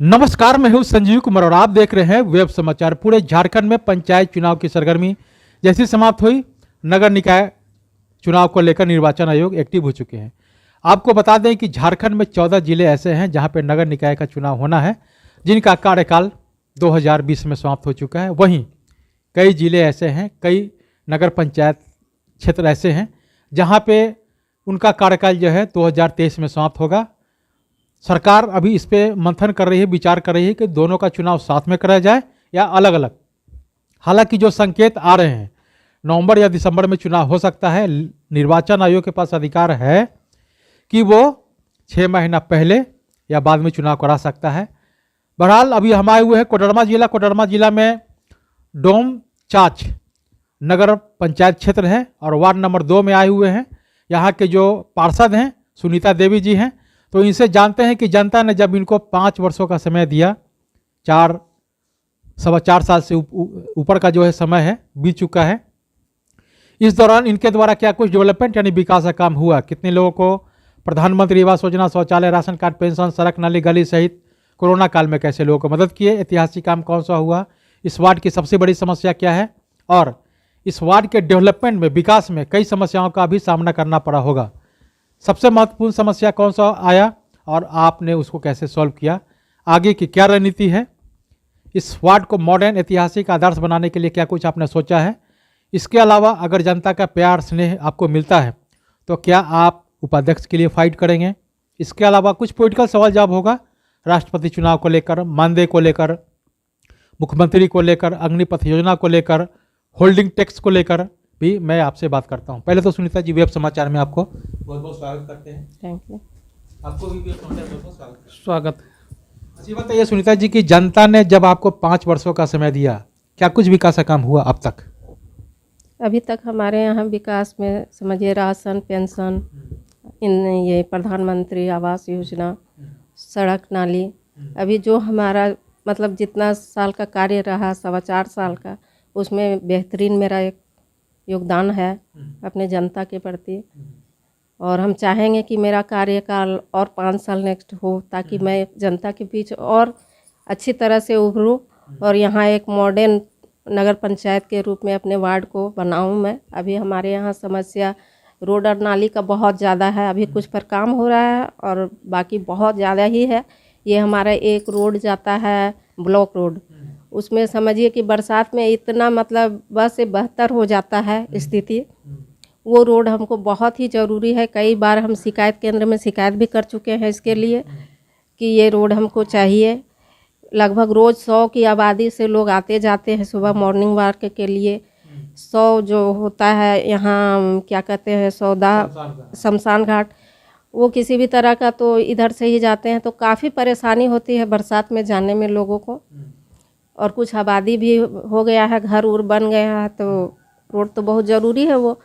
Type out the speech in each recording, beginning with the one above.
नमस्कार, मैं हूं संजीव कुमार और आप देख रहे हैं वेब समाचार। पूरे झारखंड में पंचायत चुनाव की सरगर्मी जैसी समाप्त हुई, नगर निकाय चुनाव को लेकर निर्वाचन आयोग एक्टिव हो चुके हैं। आपको बता दें कि झारखंड में 14 जिले ऐसे हैं जहां पर नगर निकाय का चुनाव होना है, जिनका कार्यकाल 2020 में समाप्त हो चुका है। वहीं कई जिले ऐसे हैं, कई नगर पंचायत क्षेत्र ऐसे हैं जहाँ पे उनका कार्यकाल जो है 2023 में समाप्त होगा। सरकार अभी इस पे मंथन कर रही है, विचार कर रही है कि दोनों का चुनाव साथ में कराया जाए या अलग अलग। हालांकि जो संकेत आ रहे हैं, नवंबर या दिसंबर में चुनाव हो सकता है। निर्वाचन आयोग के पास अधिकार है कि वो 6 महीना पहले या बाद में चुनाव करा सकता है। बहरहाल अभी हम आए हुए हैं कोडरमा जिला में डोम चाच नगर पंचायत क्षेत्र है और वार्ड नंबर 2 में आए हुए हैं। यहाँ के जो पार्षद हैं सुनीता देवी जी हैं, तो इनसे जानते हैं कि जनता ने जब इनको 5 वर्षों का समय दिया, 4 साल से ऊपर का जो है समय है बीत चुका है, इस दौरान इनके द्वारा क्या कुछ डेवलपमेंट यानी विकास का काम हुआ, कितने लोगों को प्रधानमंत्री आवास योजना, शौचालय, राशन कार्ड, पेंशन, सड़क, नाली, गली सहित कोरोना काल में कैसे लोगों को मदद किए, ऐतिहासिक काम कौन सा हुआ, इस वार्ड की सबसे बड़ी समस्या क्या है और इस वार्ड के डेवलपमेंट में, विकास में कई समस्याओं का भी सामना करना पड़ा होगा। सबसे महत्वपूर्ण समस्या कौन सा आया और आपने उसको कैसे सॉल्व किया, आगे की क्या रणनीति है, इस वार्ड को मॉडर्न ऐतिहासिक आदर्श बनाने के लिए क्या कुछ आपने सोचा है। इसके अलावा अगर जनता का प्यार स्नेह आपको मिलता है तो क्या आप उपाध्यक्ष के लिए फाइट करेंगे। इसके अलावा कुछ पॉलिटिकल सवाल जवाब होगा, राष्ट्रपति चुनाव को लेकर, मानदेय को लेकर, मुख्यमंत्री को लेकर, अग्निपथ योजना को लेकर, होल्डिंग टैक्स को लेकर भी मैं आपसे बात करता हूं। पहले तो सुनीता जी, वेब समाचार में आपको बहुत बहुत स्वागत करते हैं। Thank you. आपको भी वेब समाचार में बहुत स्वागत। अच्छी बात है ये सुनीता जी कि जनता ने जब आपको 5 वर्षों का समय दिया, क्या कुछ विकास का काम हुआ अब तक? अभी तक हमारे यहाँ विकास में समझिए राशन, पेंशन, इन ये प्रधानमंत्री आवास योजना, सड़क, नाली, अभी जो हमारा मतलब जितना साल का कार्य रहा 4.25 साल का, उसमें बेहतरीन मेरा एक योगदान है अपने जनता के प्रति। और हम चाहेंगे कि मेरा कार्यकाल और 5 साल नेक्स्ट हो, ताकि मैं जनता के बीच और अच्छी तरह से उभरूँ और यहाँ एक मॉडर्न नगर पंचायत के रूप में अपने वार्ड को बनाऊँ मैं। अभी हमारे यहाँ समस्या रोड और नाली का बहुत ज़्यादा है, अभी कुछ पर काम हो रहा है और बाकी बहुत ज़्यादा ही है। ये हमारा एक रोड जाता है ब्लॉक रोड, उसमें समझिए कि बरसात में इतना मतलब बस से बहतर हो जाता है स्थिति। वो रोड हमको बहुत ही ज़रूरी है। कई बार हम शिकायत केंद्र में शिकायत भी कर चुके हैं इसके लिए कि ये रोड हमको चाहिए। लगभग रोज़ 100 की आबादी से लोग आते जाते हैं सुबह मॉर्निंग वॉक के लिए। 100 जो होता है यहाँ क्या कहते हैं शमशान घाट, वो किसी भी तरह का तो इधर से ही जाते हैं, तो काफ़ी परेशानी होती है बरसात में जाने में लोगों को। और कुछ आबादी भी हो गया है, घर उर बन गया है, तो रोड तो बहुत ज़रूरी है वो।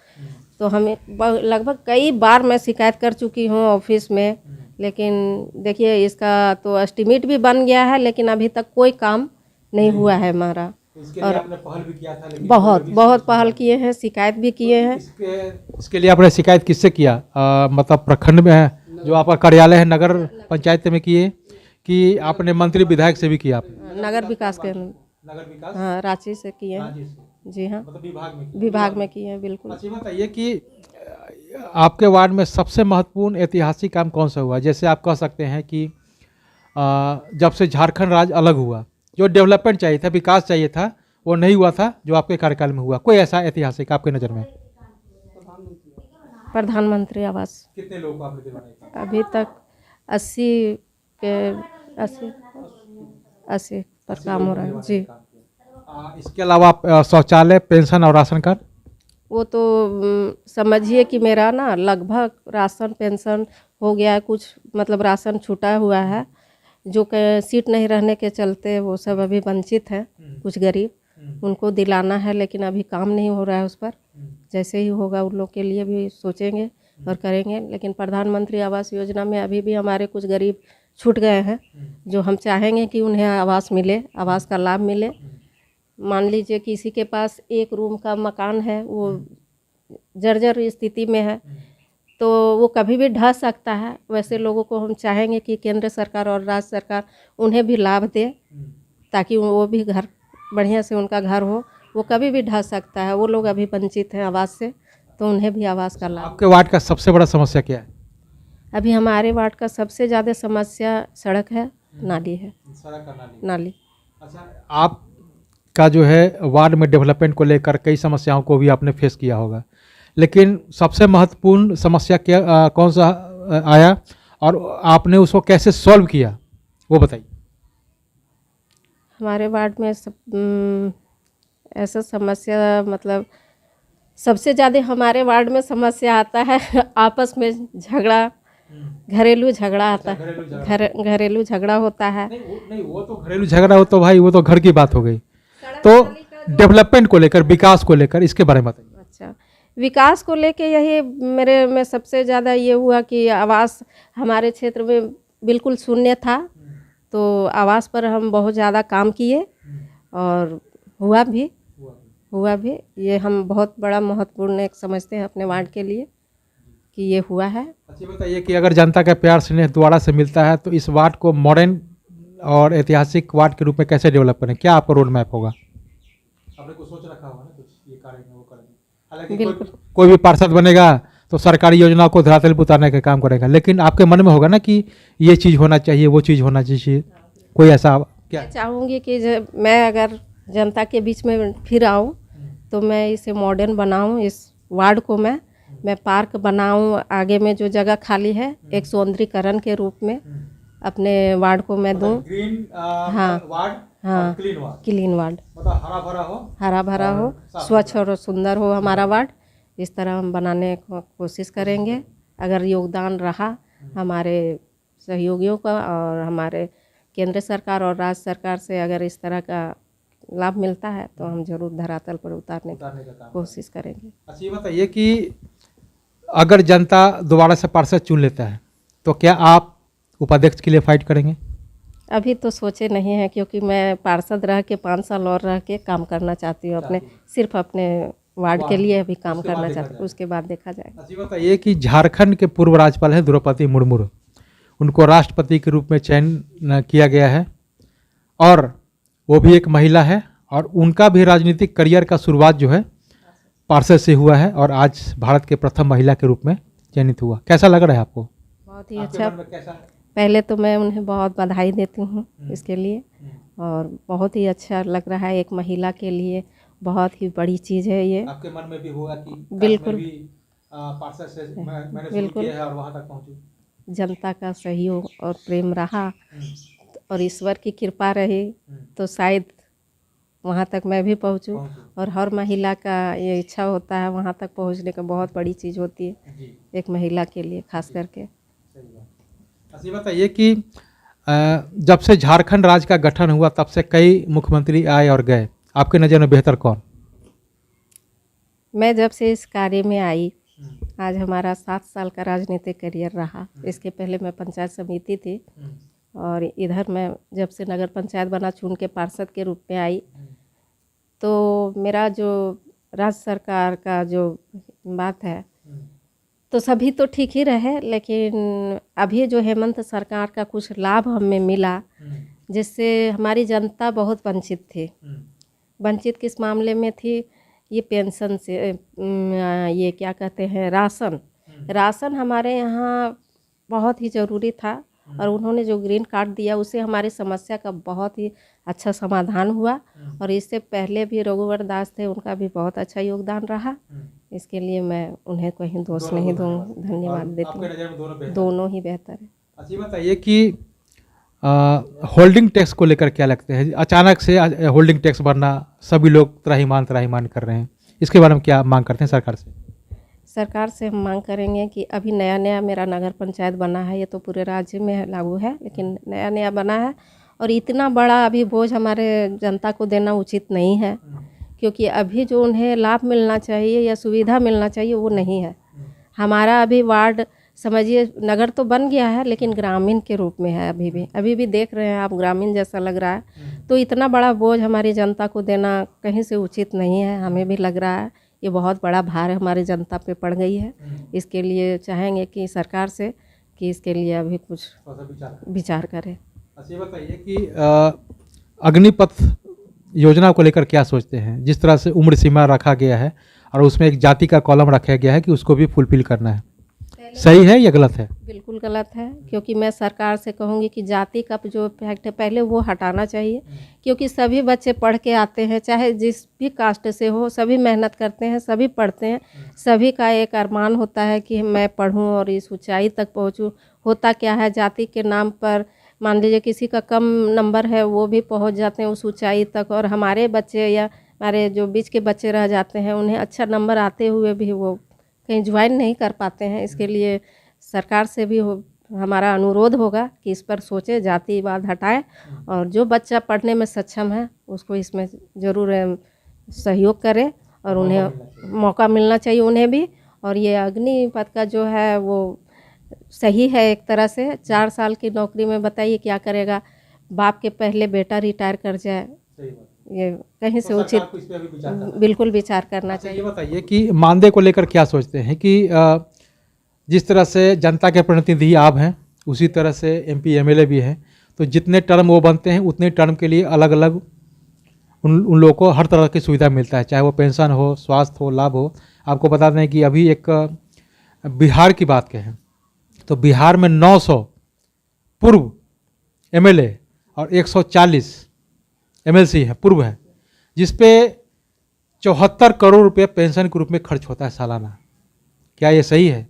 तो हमें लगभग कई बार मैं शिकायत कर चुकी हूँ ऑफिस में, लेकिन देखिए इसका तो एस्टीमेट भी बन गया है, लेकिन अभी तक कोई काम नहीं हुआ है हमारा। और आपने पहल भी किया था, लेकिन बहुत पहल किए हैं, शिकायत भी किए हैं। इसके लिए आपने शिकायत किससे किया? मतलब प्रखंड में है जो आपका कार्यालय है, नगर पंचायत में किए कि आपने मंत्री विधायक से भी किया? आपने नगर विकास के, हाँ, रांची से किए हैं। जी हाँ, मतलब विभाग में किए हैं, बिल्कुल। अच्छी बात है ये कि आपके वार्ड में सबसे महत्वपूर्ण ऐतिहासिक काम कौन सा हुआ? जैसे आप कह सकते हैं कि जब से झारखंड राज्य अलग हुआ, जो डेवलपमेंट चाहिए था, विकास चाहिए था, वो नहीं हुआ था जो आपके कार्यकाल में हुआ। कोई ऐसा ऐतिहासिक आपके नज़र में? प्रधानमंत्री आवास। कितने लोगों को आपने दिलवाया? अभी तक 80 पर काम हो रहा है जी। इसके अलावा शौचालय, पेंशन और राशन कार्ड? वो तो समझिए कि मेरा ना लगभग राशन पेंशन हो गया है, कुछ मतलब राशन छूटा हुआ है, जो सीट नहीं रहने के चलते वो सब अभी वंचित हैं, कुछ गरीब, उनको दिलाना है, लेकिन अभी काम नहीं हो रहा है उस पर। जैसे ही होगा उन लोग के लिए भी सोचेंगे और करेंगे। लेकिन प्रधानमंत्री आवास योजना में अभी भी हमारे कुछ गरीब छूट गए हैं, जो हम चाहेंगे कि उन्हें आवास मिले, आवास का लाभ मिले। मान लीजिए किसी के पास एक रूम का मकान है, वो जर्जर स्थिति में है, तो वो कभी भी ढह सकता है। वैसे लोगों को हम चाहेंगे कि केंद्र सरकार और राज्य सरकार उन्हें भी लाभ दे, ताकि वो भी घर बढ़िया से उनका घर हो। वो कभी भी ढह सकता है, वो लोग अभी वंचित हैं आवास से, तो उन्हें भी आवास का लाभ। आपके वार्ड का सबसे बड़ा समस्या क्या है? अभी हमारे वार्ड का सबसे ज़्यादा समस्या सड़क है, नाली है, सड़क का नाली। नाली। अच्छा, आपका जो है वार्ड में डेवलपमेंट को लेकर कई समस्याओं को भी आपने फेस किया होगा, लेकिन सबसे महत्वपूर्ण समस्या क्या कौन सा आया और आपने उसको कैसे सॉल्व किया, वो बताइए। हमारे वार्ड में ऐसा समस्या मतलब सबसे ज़्यादा हमारे वार्ड में समस्या आता है आपस में झगड़ा, घरेलू झगड़ा आता है, घरेलू झगड़ा होता है। नहीं वो तो घरेलू झगड़ा हो तो भाई वो तो घर की बात हो गई, तो डेवलपमेंट को लेकर, विकास को लेकर, इसके बारे में बताइए। अच्छा, विकास को लेके यही मेरे में सबसे ज़्यादा ये हुआ कि आवास हमारे क्षेत्र में बिल्कुल शून्य था, तो आवास पर हम बहुत ज़्यादा काम किए और हुआ भी। ये हम बहुत बड़ा महत्वपूर्ण एक समझते हैं अपने वार्ड के लिए कि ये हुआ है। अच्छा बताइए कि अगर जनता का प्यार स्नेह दोबारा से मिलता है तो इस वार्ड को मॉडर्न और ऐतिहासिक वार्ड के रूप में कैसे डेवलप करें, क्या आपका रोड मैप होगा? आपने कुछ सोच रखा होगा ना, कुछ ये करेंगे वो करेंगे। हालांकि कोई भी पार्षद बनेगा तो सरकारी योजनाओं को धरातल पर उतारने का काम करेगा, लेकिन आपके मन में होगा ना कि ये चीज़ होना चाहिए, वो चीज़ होना चाहिए, कोई ऐसा क्या? मैं चाहूँगी कि मैं अगर जनता के बीच में फिर आऊँ तो मैं इसे मॉडर्न बनाऊँ, इस वार्ड को मैं पार्क बनाऊँ, आगे में जो जगह खाली है एक सौंदर्यीकरण के रूप में अपने वार्ड को मैं दूँ। हाँ वार्ड, हाँ, क्लीन वार्ड, मतलब हरा भरा हो, स्वच्छ और सुंदर हो हमारा वार्ड। इस तरह हम बनाने की कोशिश करेंगे। अगर योगदान रहा हमारे सहयोगियों का और हमारे केंद्र सरकार और राज्य सरकार से अगर इस तरह का लाभ मिलता है तो हम जरूर धरातल पर उतारने की कोशिश करेंगे। अच्छा ये बताइए कि अगर जनता दोबारा से पार्षद चुन लेता है तो क्या आप उपाध्यक्ष के लिए फाइट करेंगे? अभी तो सोचे नहीं है, क्योंकि मैं पार्षद रह के 5 साल और रह के काम करना चाहती हूँ, सिर्फ अपने वार्ड के लिए अभी काम करना चाहती हूँ, उसके बाद देखा जाएगा। अच्छा बताइए कि झारखंड के पूर्व राज्यपाल हैं द्रौपदी मुर्मू, उनको राष्ट्रपति के रूप में चयन किया गया है और वो भी एक महिला है और उनका भी राजनीतिक करियर का शुरुआत जो है पार्षद से हुआ है और आज भारत के प्रथम महिला के रूप में चयनित हुआ। कैसा लग रहा है आपको? बहुत ही अच्छा। पहले तो मैं उन्हें बहुत बधाई देती हूँ इसके लिए, और बहुत ही अच्छा लग रहा है। एक महिला के लिए बहुत ही बड़ी चीज़ है ये। आपके मन में भी होगा कि बिल्कुल पार्षद से मैंने शुरू किया है और वहाँ तक पहुँचूं। जनता का सहयोग और प्रेम रहा और ईश्वर की कृपा रही तो शायद वहाँ तक मैं भी पहुँचूँ। और हर महिला का ये इच्छा होता है वहाँ तक पहुँचने का, बहुत बड़ी चीज़ होती है एक महिला के लिए खास करके। अच्छा बताइए कि जब से झारखंड राज्य का गठन हुआ तब से कई मुख्यमंत्री आए और गए, आपके नज़र में बेहतर कौन? मैं जब से इस कार्य में आई, आज हमारा 7 साल का राजनीतिक करियर रहा। इसके पहले मैं पंचायत समिति थी और इधर मैं जब से नगर पंचायत बना चुन के पार्षद के रूप में आई, तो मेरा जो राज्य सरकार का जो बात है तो सभी तो ठीक ही रहे, लेकिन अभी जो हेमंत सरकार का कुछ लाभ हमें मिला जिससे हमारी जनता बहुत वंचित थी। वंचित किस मामले में थी? ये पेंशन से, ये क्या कहते हैं, राशन हमारे यहाँ बहुत ही ज़रूरी था और उन्होंने जो ग्रीन कार्ड दिया उससे हमारी समस्या का बहुत ही अच्छा समाधान हुआ। और इससे पहले भी रघुवर दास थे, उनका भी बहुत अच्छा योगदान रहा। इसके लिए मैं उन्हें कहीं दोष नहीं दूँगी, धन्यवाद देती हूँ। दोनों ही बेहतर है। अच्छा बताइए कि होल्डिंग टैक्स को लेकर क्या लगता है? अचानक से होल्डिंग टैक्स बढ़ना, सभी लोग त्राहिमाम कर रहे हैं, इसके बारे में क्या मांग करते हैं सरकार से? सरकार से हम मांग करेंगे कि अभी नया मेरा नगर पंचायत बना है, ये तो पूरे राज्य में लागू है, लेकिन नया बना है और इतना बड़ा अभी बोझ हमारे जनता को देना उचित नहीं है, क्योंकि अभी जो उन्हें लाभ मिलना चाहिए या सुविधा मिलना चाहिए वो नहीं है। हमारा अभी वार्ड समझिए नगर तो बन गया है लेकिन ग्रामीण के रूप में है, अभी भी देख रहे हैं आप, ग्रामीण जैसा लग रहा है। तो इतना बड़ा बोझ हमारी जनता को देना कहीं से उचित नहीं है, हमें भी लग रहा है। ये बहुत बड़ा भार हमारी जनता पे पड़ गई है। इसके लिए चाहेंगे कि सरकार से कि इसके लिए अभी कुछ विचार करें। अच्छा ये बताइए कि अग्निपथ योजना को लेकर क्या सोचते हैं? जिस तरह से उम्र सीमा रखा गया है और उसमें एक जाति का कॉलम रखा गया है कि उसको भी फुलफिल करना है, सही है या गलत है? बिल्कुल गलत है, क्योंकि मैं सरकार से कहूँगी कि जाति का जो फैक्ट है पहले वो हटाना चाहिए, क्योंकि सभी बच्चे पढ़ के आते हैं, चाहे जिस भी कास्ट से हो, सभी मेहनत करते हैं, सभी पढ़ते हैं, सभी का एक अरमान होता है कि मैं पढ़ूं और इस ऊंचाई तक पहुंचूं। होता क्या है, जाति के नाम पर मान लीजिए किसी का कम नंबर है वो भी पहुंच जाते हैं उस ऊंचाई तक, और हमारे बच्चे या हमारे जो बीच के बच्चे रह जाते हैं उन्हें अच्छा नंबर आते हुए भी वो कहीं ज्वाइन नहीं कर पाते हैं। इसके लिए सरकार से भी हमारा अनुरोध होगा कि इस पर सोचे, जातिवाद हटाए और जो बच्चा पढ़ने में सक्षम है उसको इसमें ज़रूर सहयोग करें और उन्हें मौका मिलना चाहिए उन्हें भी। और ये अग्निपथ का जो है वो सही है एक तरह से। 4 साल की नौकरी में बताइए क्या करेगा, बाप के पहले बेटा रिटायर कर जाए, ये कहीं से उचित बिल्कुल विचार करना चाहिए। ये बताइए कि मानदेय को लेकर क्या सोचते हैं कि जिस तरह से जनता के प्रतिनिधि आप हैं उसी तरह से MP MLA भी हैं, तो जितने टर्म वो बनते हैं उतने टर्म के लिए अलग अलग उन लोगों को हर तरह की सुविधा मिलता है, चाहे वो पेंशन हो, स्वास्थ्य हो, लाभ हो। आपको बता दें कि अभी एक बिहार की बात कहें तो बिहार में 900 पूर्व MLA और 140 MLC है, पूर्व है, जिसपे 74 करोड़ रुपए पेंशन के रूप में खर्च होता है सालाना। क्या ये सही है?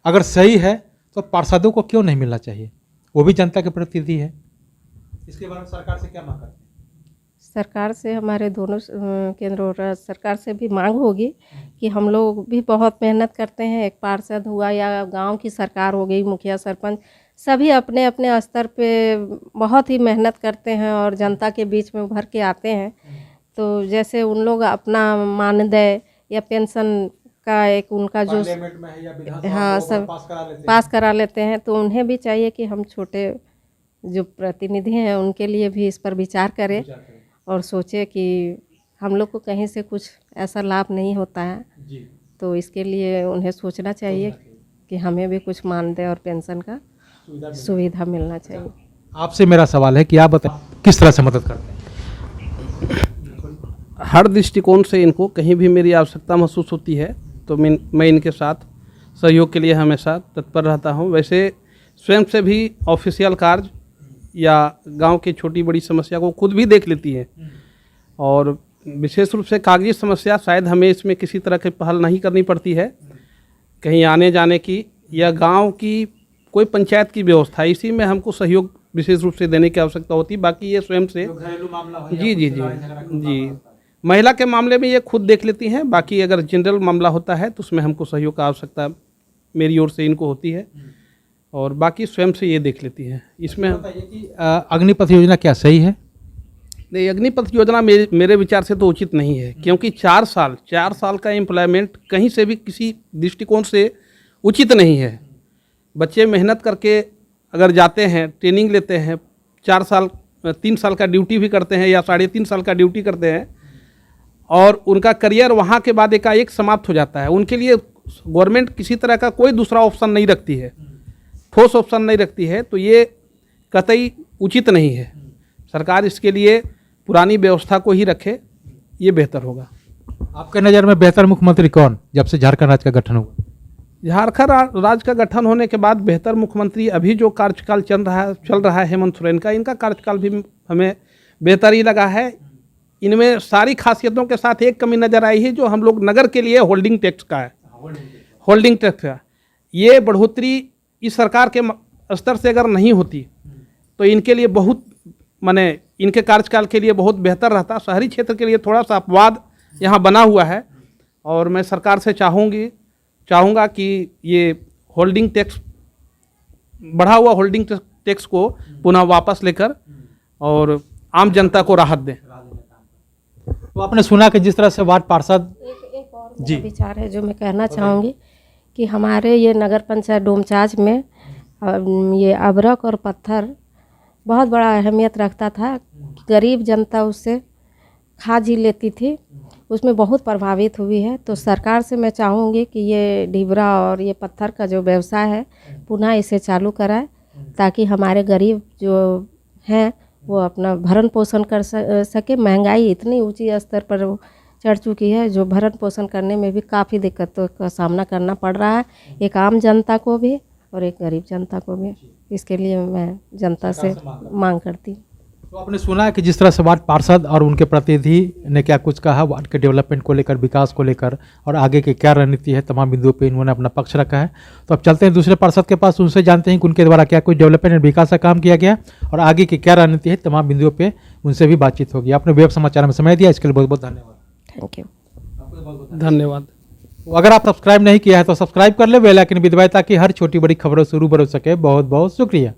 अगर सही है तो पार्षदों को क्यों नहीं मिलना चाहिए? वो भी जनता के प्रतिनिधि है। इसके बारे में सरकार से क्या मांग करते हैं? सरकार से हमारे दोनों केंद्र और राज्य सरकार से भी मांग होगी कि हम लोग भी बहुत मेहनत करते हैं। एक पार्षद हुआ या गांव की सरकार हो गई, मुखिया सरपंच, सभी अपने अपने स्तर पे बहुत ही मेहनत करते हैं और जनता के बीच में उभर के आते हैं। तो जैसे उन लोग अपना मानदेय या पेंशन का एक उनका जो हाँ सब पास करा लेते हैं, तो उन्हें भी चाहिए कि हम छोटे जो प्रतिनिधि हैं उनके लिए भी इस पर विचार करें और सोचे कि हम लोग को कहीं से कुछ ऐसा लाभ नहीं होता है, तो इसके लिए उन्हें सोचना चाहिए कि हमें भी कुछ मानदेय और पेंशन का सुविधा मिलना चाहिए। आपसे मेरा सवाल है कि आप बताएं किस तरह से मदद करते हैं? हर दृष्टिकोण से इनको कहीं भी मेरी आवश्यकता महसूस होती है तो मैं इनके साथ सहयोग के लिए हमेशा तत्पर रहता हूं। वैसे स्वयं से भी ऑफिशियल कार्य या गांव की छोटी बड़ी समस्या को खुद भी देख लेती है, और विशेष रूप से कागजी समस्या शायद हमें इसमें किसी तरह की पहल नहीं करनी पड़ती है, कहीं आने जाने की या गांव की कोई पंचायत की व्यवस्था, इसी में हमको सहयोग विशेष रूप से देने की आवश्यकता होती है। बाकी ये स्वयं से घरेलू मामला हो जी महिला के मामले में ये खुद देख लेती हैं। बाकी अगर जनरल मामला होता है तो उसमें हमको सहयोग का आवश्यकता मेरी ओर से इनको होती है, और बाकी स्वयं से ये देख लेती हैं। इसमें बताइए कि अग्निपथ योजना क्या सही है? नहीं, अग्निपथ योजना मेरे विचार से तो उचित नहीं है, क्योंकि 4 साल का एम्प्लॉयमेंट कहीं से भी किसी दृष्टिकोण से उचित नहीं है। बच्चे मेहनत करके अगर जाते हैं, ट्रेनिंग लेते हैं, 3 साल का ड्यूटी भी करते हैं या 3.5 साल का ड्यूटी करते हैं, और उनका करियर वहाँ के बाद एकाएक समाप्त हो जाता है। उनके लिए गवर्नमेंट किसी तरह का कोई दूसरा ऑप्शन नहीं रखती है, ठोस ऑप्शन नहीं रखती है, तो ये कतई उचित नहीं है। सरकार इसके लिए पुरानी व्यवस्था को ही रखे, ये बेहतर होगा। आपके नज़र में बेहतर मुख्यमंत्री कौन जब से झारखंड राज्य का गठन हुआ? झारखंड राज्य का गठन होने के बाद बेहतर मुख्यमंत्री अभी जो कार्यकाल चल रहा है हेमंत सोरेन का, इनका कार्यकाल भी हमें बेहतर ही लगा है। इनमें सारी खासियतों के साथ एक कमी नज़र आई है जो हम लोग नगर के लिए होल्डिंग टैक्स का है। होल्डिंग टैक्स का ये बढ़ोतरी इस सरकार के स्तर से अगर नहीं होती तो इनके लिए बहुत इनके कार्यकाल के लिए बहुत बेहतर रहता। शहरी क्षेत्र के लिए थोड़ा सा अपवाद यहाँ बना हुआ है, और मैं सरकार से चाहूँगा कि ये होल्डिंग टैक्स, बढ़ा हुआ होल्डिंग टैक्स को पुनः वापस लेकर और आम जनता को राहत दें। तो आपने सुना कि जिस तरह से वार्ड पार्षद एक और मेरा विचार है जो मैं कहना चाहूँगी कि हमारे ये नगर पंचायत डोमचांच में ये अबरक और पत्थर बहुत बड़ा अहमियत रखता था। गरीब जनता उससे खा जी लेती थी, उसमें बहुत प्रभावित हुई है। तो सरकार से मैं चाहूँगी कि ये ढिबरा और ये पत्थर का जो व्यवसाय है पुनः इसे चालू कराए, ताकि हमारे गरीब जो हैं वो अपना भरण पोषण कर सके। महंगाई इतनी ऊंची स्तर पर चढ़ चुकी है, जो भरण पोषण करने में भी काफ़ी दिक्कतों का सामना करना पड़ रहा है, एक आम जनता को भी और एक गरीब जनता को भी। इसके लिए मैं जनता से मांग करती हूँ। तो आपने सुना है कि जिस तरह से वार्ड पार्षद और उनके प्रतिनिधि ने क्या कुछ कहा वार्ड के डेवलपमेंट को लेकर, विकास को लेकर और आगे की क्या रणनीति है, तमाम बिंदुओं पे इन्होंने अपना पक्ष रखा है। तो अब चलते हैं दूसरे पार्षद के पास, उनसे जानते हैं कि उनके द्वारा क्या कुछ डेवलपमेंट और विकास का काम किया गया और आगे की क्या रणनीति है, तमाम बिंदुओं पर उनसे भी बातचीत होगी। आपने वेब समाचार में समय दिया, इसके लिए बहुत बहुत धन्यवाद। Thank you. धन्यवाद। तो अगर आप सब्सक्राइब नहीं किया है तो सब्सक्राइब कर ले, बेल आइकन भी दबाएं ताकि हर छोटी बड़ी खबरों से रूबरू हो सके। बहुत बहुत शुक्रिया।